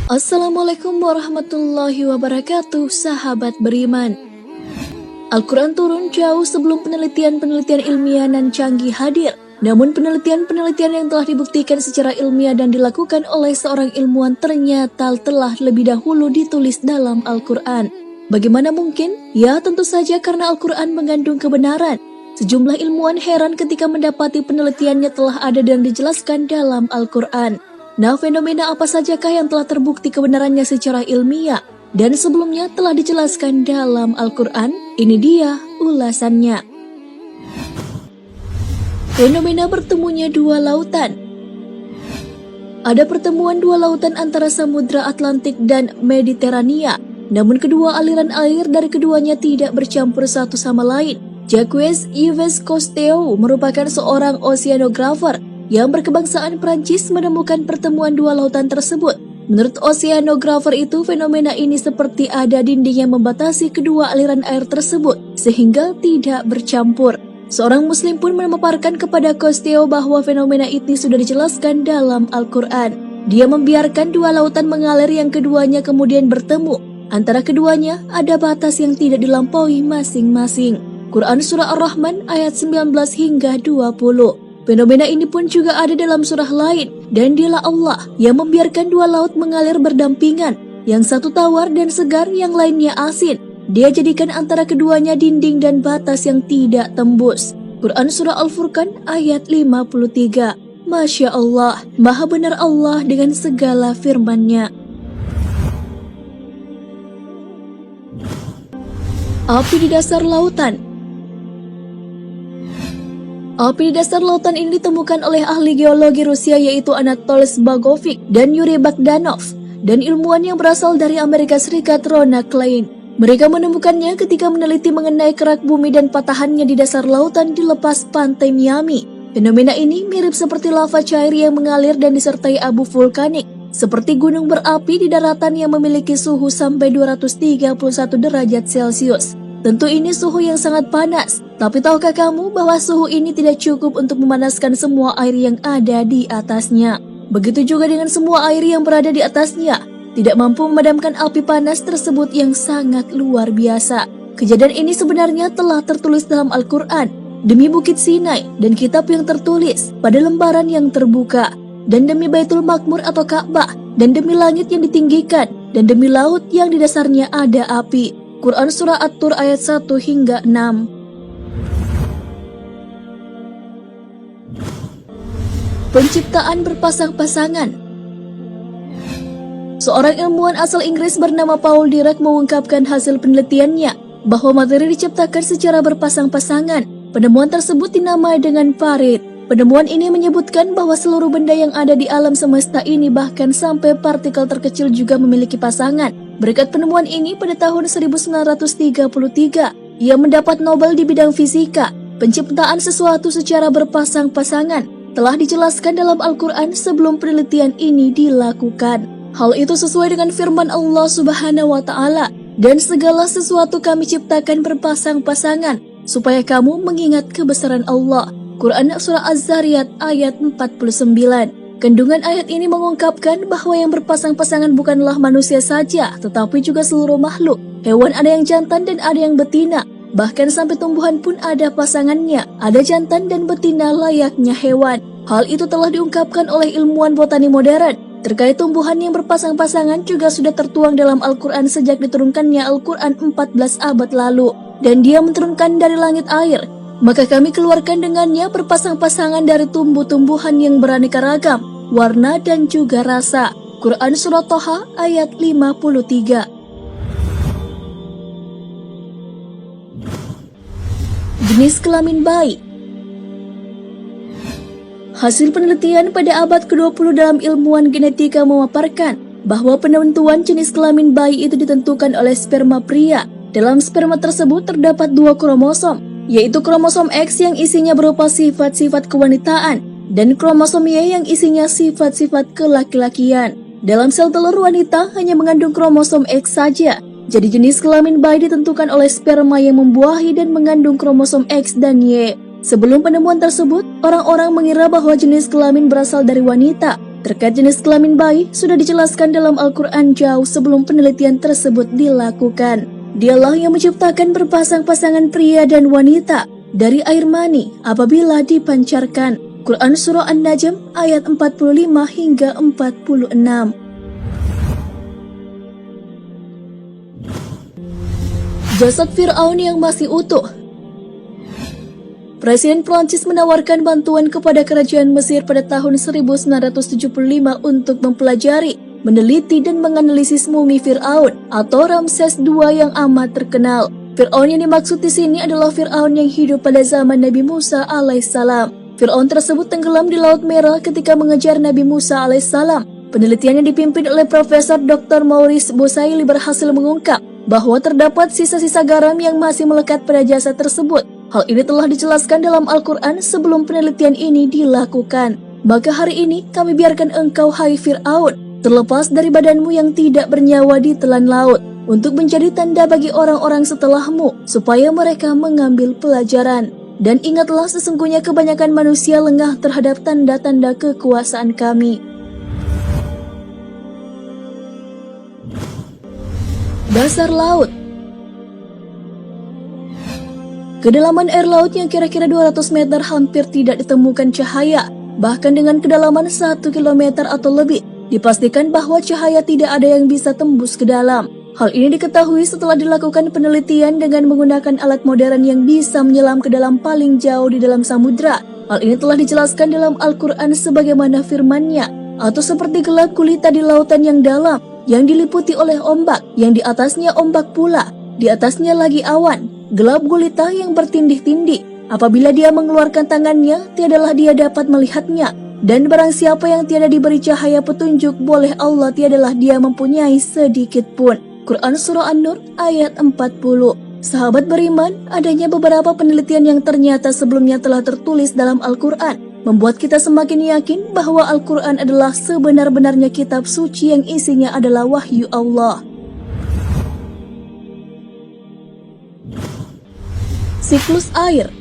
Assalamualaikum warahmatullahi wabarakatuh, sahabat beriman. Al-Quran turun jauh sebelum penelitian-penelitian ilmiah dan canggih hadir. Namun penelitian-penelitian yang telah dibuktikan secara ilmiah dan dilakukan oleh seorang ilmuwan ternyata telah lebih dahulu ditulis dalam Al-Quran. Bagaimana mungkin? Ya, tentu saja karena Al-Quran mengandung kebenaran. Sejumlah ilmuwan heran ketika mendapati penelitiannya telah ada dan dijelaskan dalam Al-Quran. Nah, fenomena apa sajakah yang telah terbukti kebenarannya secara ilmiah dan sebelumnya telah dijelaskan dalam Al-Quran? Ini dia ulasannya. Fenomena bertemunya dua lautan. Ada pertemuan dua lautan antara Samudra Atlantik dan Mediterania, namun kedua aliran air dari keduanya tidak bercampur satu sama lain. Jacques Yves Cousteau merupakan seorang oceanographer yang berkebangsaan Prancis menemukan pertemuan dua lautan tersebut. Menurut oceanographer itu, fenomena ini seperti ada dinding yang membatasi kedua aliran air tersebut sehingga tidak bercampur. Seorang muslim pun memaparkan kepada Cousteau bahwa fenomena ini sudah dijelaskan dalam Al-Quran. Dia membiarkan dua lautan mengalir yang keduanya kemudian bertemu. Antara keduanya ada batas yang tidak dilampaui masing-masing. Quran Surah Ar-Rahman ayat 19 hingga 20. Fenomena ini pun juga ada dalam surah lain, dan dialah Allah yang membiarkan dua laut mengalir berdampingan, yang satu tawar dan segar, yang lainnya asin. Dia jadikan antara keduanya dinding dan batas yang tidak tembus. Quran Surah Al-Furqan ayat 53. Masya Allah, maha benar Allah dengan segala firman-Nya. Api di dasar lautan. Api di dasar lautan ini ditemukan oleh ahli geologi Rusia yaitu Anatoly Zbagovic dan Yuri Bogdanov dan ilmuwan yang berasal dari Amerika Serikat Rona Klein. Mereka menemukannya ketika meneliti mengenai kerak bumi dan patahannya di dasar lautan di lepas pantai Miami. Fenomena ini mirip seperti lava cair yang mengalir dan disertai abu vulkanik, seperti gunung berapi di daratan yang memiliki suhu sampai 231 derajat Celcius. Tentu ini suhu yang sangat panas, tapi tahukah kamu bahwa suhu ini tidak cukup untuk memanaskan semua air yang ada di atasnya? Begitu juga dengan semua air yang berada di atasnya, tidak mampu memadamkan api panas tersebut yang sangat luar biasa. Kejadian ini sebenarnya telah tertulis dalam Al-Quran, demi Bukit Sinai dan kitab yang tertulis pada lembaran yang terbuka, dan demi Baitul Makmur atau Ka'bah, dan demi langit yang ditinggikan, dan demi laut yang di dasarnya ada api. Quran Surah At-Tur ayat 1 hingga 6. Penciptaan berpasang-pasangan. Seorang ilmuwan asal Inggris bernama Paul Dirac mengungkapkan hasil penelitiannya bahwa materi diciptakan secara berpasang-pasangan. Penemuan tersebut dinamai dengan Farid. Penemuan ini menyebutkan bahwa seluruh benda yang ada di alam semesta ini, bahkan sampai partikel terkecil, juga memiliki pasangan. Berkat penemuan ini, pada tahun 1933, ia mendapat Nobel di bidang fisika. Penciptaan sesuatu secara berpasang-pasangan telah dijelaskan dalam Al-Quran sebelum penelitian ini dilakukan. Hal itu sesuai dengan firman Allah Subhanahu wa Ta'ala, dan segala sesuatu kami ciptakan berpasang-pasangan supaya kamu mengingat kebesaran Allah. Quran Surah Az-Zariyat ayat 49. Kandungan ayat ini mengungkapkan bahwa yang berpasang-pasangan bukanlah manusia saja, tetapi juga seluruh makhluk. Hewan ada yang jantan dan ada yang betina. Bahkan sampai tumbuhan pun ada pasangannya, ada jantan dan betina layaknya hewan. Hal itu telah diungkapkan oleh ilmuwan botani modern. Terkait tumbuhan yang berpasang-pasangan juga sudah tertuang dalam Al-Quran sejak diturunkannya Al-Quran 14 abad lalu. Dan dia menurunkan dari langit air, maka kami keluarkan dengannya berpasang-pasangan dari tumbuh-tumbuhan yang beraneka ragam, warna dan juga rasa. Quran Surah Toha ayat 53. Jenis kelamin bayi. Hasil penelitian pada abad ke-20 dalam ilmuwan genetika memaparkan bahwa penentuan jenis kelamin bayi itu ditentukan oleh sperma pria. Dalam sperma tersebut terdapat dua kromosom, yaitu kromosom X yang isinya berupa sifat-sifat kewanitaan dan kromosom Y yang isinya sifat-sifat kelaki-lakian. Dalam sel telur wanita hanya mengandung kromosom X saja. Jadi jenis kelamin bayi ditentukan oleh sperma yang membuahi dan mengandung kromosom X dan Y. Sebelum penemuan tersebut, orang-orang mengira bahwa jenis kelamin berasal dari wanita. Terkait jenis kelamin bayi, sudah dijelaskan dalam Al-Quran jauh sebelum penelitian tersebut dilakukan. Dialah yang menciptakan berpasang-pasangan pria dan wanita dari air mani apabila dipancarkan. Quran Surah An-Najm ayat 45 hingga 46. Jasad Fir'aun yang masih utuh. Presiden Prancis menawarkan bantuan kepada kerajaan Mesir pada tahun 1975 untuk mempelajari, meneliti dan menganalisis mumi Fir'aun atau Ramses II yang amat terkenal. Fir'aun yang dimaksud di sini adalah Fir'aun yang hidup pada zaman Nabi Musa alaihissalam. Fir'aun tersebut tenggelam di Laut Merah ketika mengejar Nabi Musa alaihissalam. Penelitian yang dipimpin oleh Profesor Dr. Maurice Bosaili berhasil mengungkap bahwa terdapat sisa-sisa garam yang masih melekat pada jasad tersebut. Hal ini telah dijelaskan dalam Al-Quran sebelum penelitian ini dilakukan. Maka hari ini kami biarkan engkau, hai Fir'aun, terlepas dari badanmu yang tidak bernyawa di telan laut, untuk menjadi tanda bagi orang-orang setelahmu, supaya mereka mengambil pelajaran. Dan ingatlah, sesungguhnya kebanyakan manusia lengah terhadap tanda-tanda kekuasaan kami. Dasar laut. Kedalaman air laut yang kira-kira 200 meter hampir tidak ditemukan cahaya. Bahkan dengan kedalaman 1 km atau lebih, dipastikan bahwa cahaya tidak ada yang bisa tembus ke dalam. Hal ini diketahui setelah dilakukan penelitian dengan menggunakan alat modern yang bisa menyelam ke dalam paling jauh di dalam samudra. Hal ini telah dijelaskan dalam Al-Quran sebagaimana firman-Nya, atau seperti gelap gulita di lautan yang dalam, yang diliputi oleh ombak, yang di atasnya ombak pula, di atasnya lagi awan, gelap gulita yang bertindih-tindih. Apabila dia mengeluarkan tangannya, tiadalah dia dapat melihatnya. Dan barang siapa yang tiada diberi cahaya petunjuk boleh Allah, tiadalah dia mempunyai sedikit pun. Quran Surah An-Nur ayat 40. Sahabat beriman, adanya beberapa penelitian yang ternyata sebelumnya telah tertulis dalam Al-Quran membuat kita semakin yakin bahwa Al-Quran adalah sebenar-benarnya kitab suci yang isinya adalah wahyu Allah. Siklus air.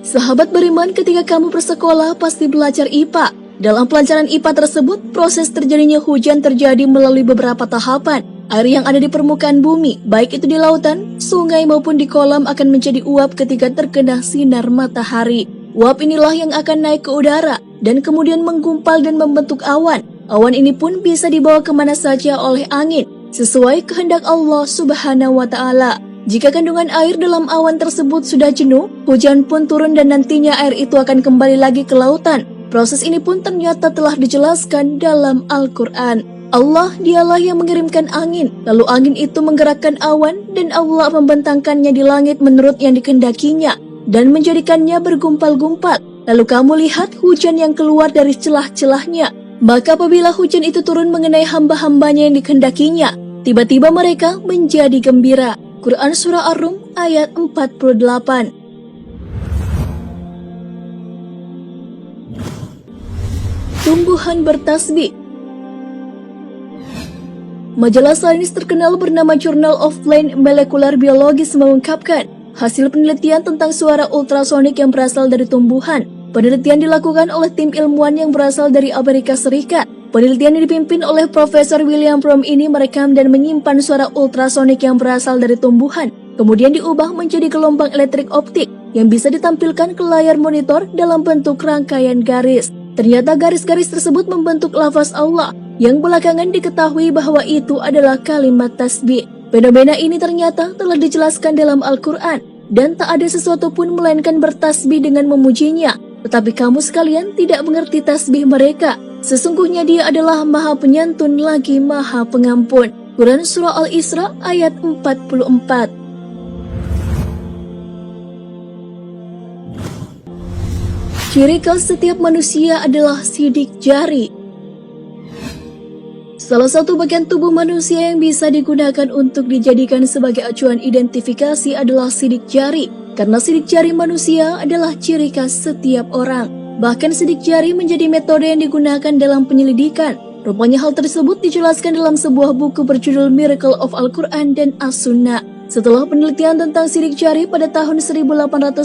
Sahabat beriman, ketika kamu bersekolah pasti belajar IPA. Dalam pelajaran IPA tersebut, proses terjadinya hujan terjadi melalui beberapa tahapan. Air yang ada di permukaan bumi, baik itu di lautan, sungai maupun di kolam, akan menjadi uap ketika terkena sinar matahari. Uap inilah yang akan naik ke udara dan kemudian menggumpal dan membentuk awan. Awan ini pun bisa dibawa kemana saja oleh angin, sesuai kehendak Allah Subhanahu wa Ta'ala. Jika kandungan air dalam awan tersebut sudah jenuh, hujan pun turun dan nantinya air itu akan kembali lagi ke lautan. Proses ini pun ternyata telah dijelaskan dalam Al-Quran. Allah dialah yang mengirimkan angin, lalu angin itu menggerakkan awan dan Allah membentangkannya di langit menurut yang dikehendakinya dan menjadikannya bergumpal-gumpal. Lalu kamu lihat hujan yang keluar dari celah-celahnya. Maka apabila hujan itu turun mengenai hamba-hambanya yang dikehendakinya, tiba-tiba mereka menjadi gembira. Quran Surah Ar-Rum ayat 48. Tumbuhan bertasbih. Majalah sains terkenal bernama Journal of Plant Molecular Biology mengungkapkan hasil penelitian tentang suara ultrasonik yang berasal dari tumbuhan. Penelitian dilakukan oleh tim ilmuwan yang berasal dari Amerika Serikat. Penelitian yang dipimpin oleh Profesor William Fromm ini merekam dan menyimpan suara ultrasonik yang berasal dari tumbuhan, kemudian diubah menjadi gelombang elektrik optik yang bisa ditampilkan ke layar monitor dalam bentuk rangkaian garis. Ternyata garis-garis tersebut membentuk lafaz Allah yang belakangan diketahui bahwa itu adalah kalimat tasbih. Fenomena ini ternyata telah dijelaskan dalam Al-Quran dan tak ada sesuatu pun melainkan bertasbih dengan memujinya. Tetapi kamu sekalian tidak mengerti tasbih mereka. Sesungguhnya dia adalah Maha Penyantun lagi Maha Pengampun. Quran Surah Al-Isra ayat 44. Ciri khas setiap manusia adalah sidik jari. Salah satu bagian tubuh manusia yang bisa digunakan untuk dijadikan sebagai acuan identifikasi adalah sidik jari. Karena sidik jari manusia adalah ciri khas setiap orang. Bahkan sidik jari menjadi metode yang digunakan dalam penyelidikan. Rupanya hal tersebut dijelaskan dalam sebuah buku berjudul Miracle of Al-Quran dan As-Sunnah. Setelah penelitian tentang sidik jari pada tahun 1880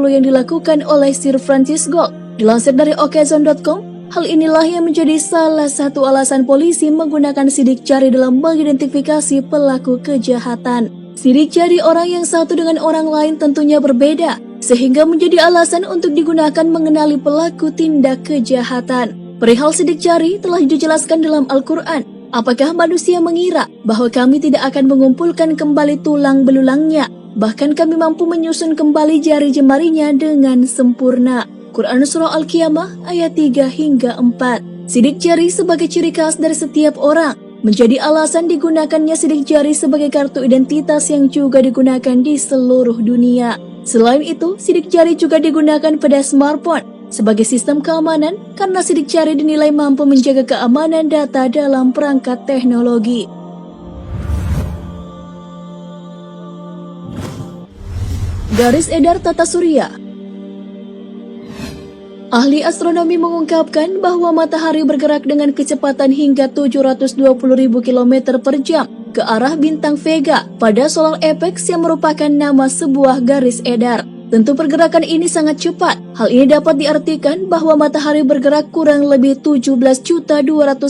yang dilakukan oleh Sir Francis Galton, Dilansir dari okezone.com, hal inilah yang menjadi salah satu alasan polisi menggunakan sidik jari dalam mengidentifikasi pelaku kejahatan. Sidik jari orang yang satu dengan orang lain tentunya berbeda, sehingga menjadi alasan untuk digunakan mengenali pelaku tindak kejahatan. Perihal sidik jari telah dijelaskan dalam Al-Quran. Apakah manusia mengira bahwa kami tidak akan mengumpulkan kembali tulang belulangnya? Bahkan kami mampu menyusun kembali jari jemarinya dengan sempurna. Quran Surah Al-Qiyamah ayat 3 hingga 4. Sidik jari sebagai ciri khas dari setiap orang menjadi alasan digunakannya sidik jari sebagai kartu identitas yang juga digunakan di seluruh dunia. Selain itu, sidik jari juga digunakan pada smartphone sebagai sistem keamanan karena sidik jari dinilai mampu menjaga keamanan data dalam perangkat teknologi. Garis edar tata surya. Ahli astronomi mengungkapkan bahwa matahari bergerak dengan kecepatan hingga 720.000 km per jam ke arah bintang Vega pada solar apex yang merupakan nama sebuah garis edar. Tentu pergerakan ini sangat cepat. Hal ini dapat diartikan bahwa matahari bergerak kurang lebih 17.280.000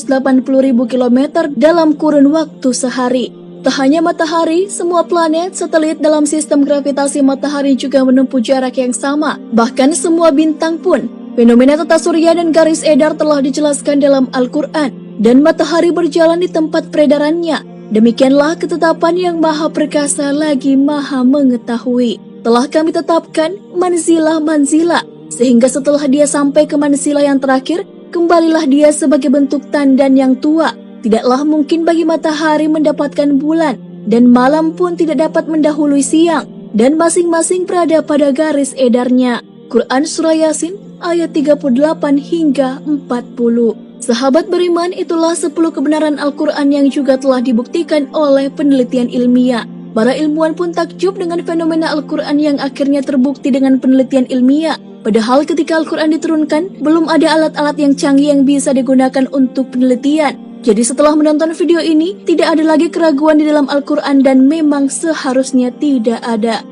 km dalam kurun waktu sehari. Tak hanya matahari, semua planet, satelit dalam sistem gravitasi matahari juga menempuh jarak yang sama. Bahkan semua bintang pun. Fenomena tata surya dan garis edar telah dijelaskan dalam Al-Quran, dan matahari berjalan di tempat peredarannya. Demikianlah ketetapan yang maha perkasa lagi maha mengetahui. Telah kami tetapkan manzilah-manzilah, sehingga setelah dia sampai ke manzilah yang terakhir, kembalilah dia sebagai bentuk tandan yang tua. Tidaklah mungkin bagi matahari mendapatkan bulan, dan malam pun tidak dapat mendahului siang, dan masing-masing berada pada garis edarnya. Quran Surah Yasin ayat 38 hingga 40. Sahabat beriman, itulah 10 kebenaran Al-Quran yang juga telah dibuktikan oleh penelitian ilmiah. Para ilmuwan pun takjub dengan fenomena Al-Quran yang akhirnya terbukti dengan penelitian ilmiah. Padahal ketika Al-Quran diturunkan, belum ada alat-alat yang canggih yang bisa digunakan untuk penelitian. Jadi setelah menonton video ini, tidak ada lagi keraguan di dalam Al-Quran dan memang seharusnya tidak ada.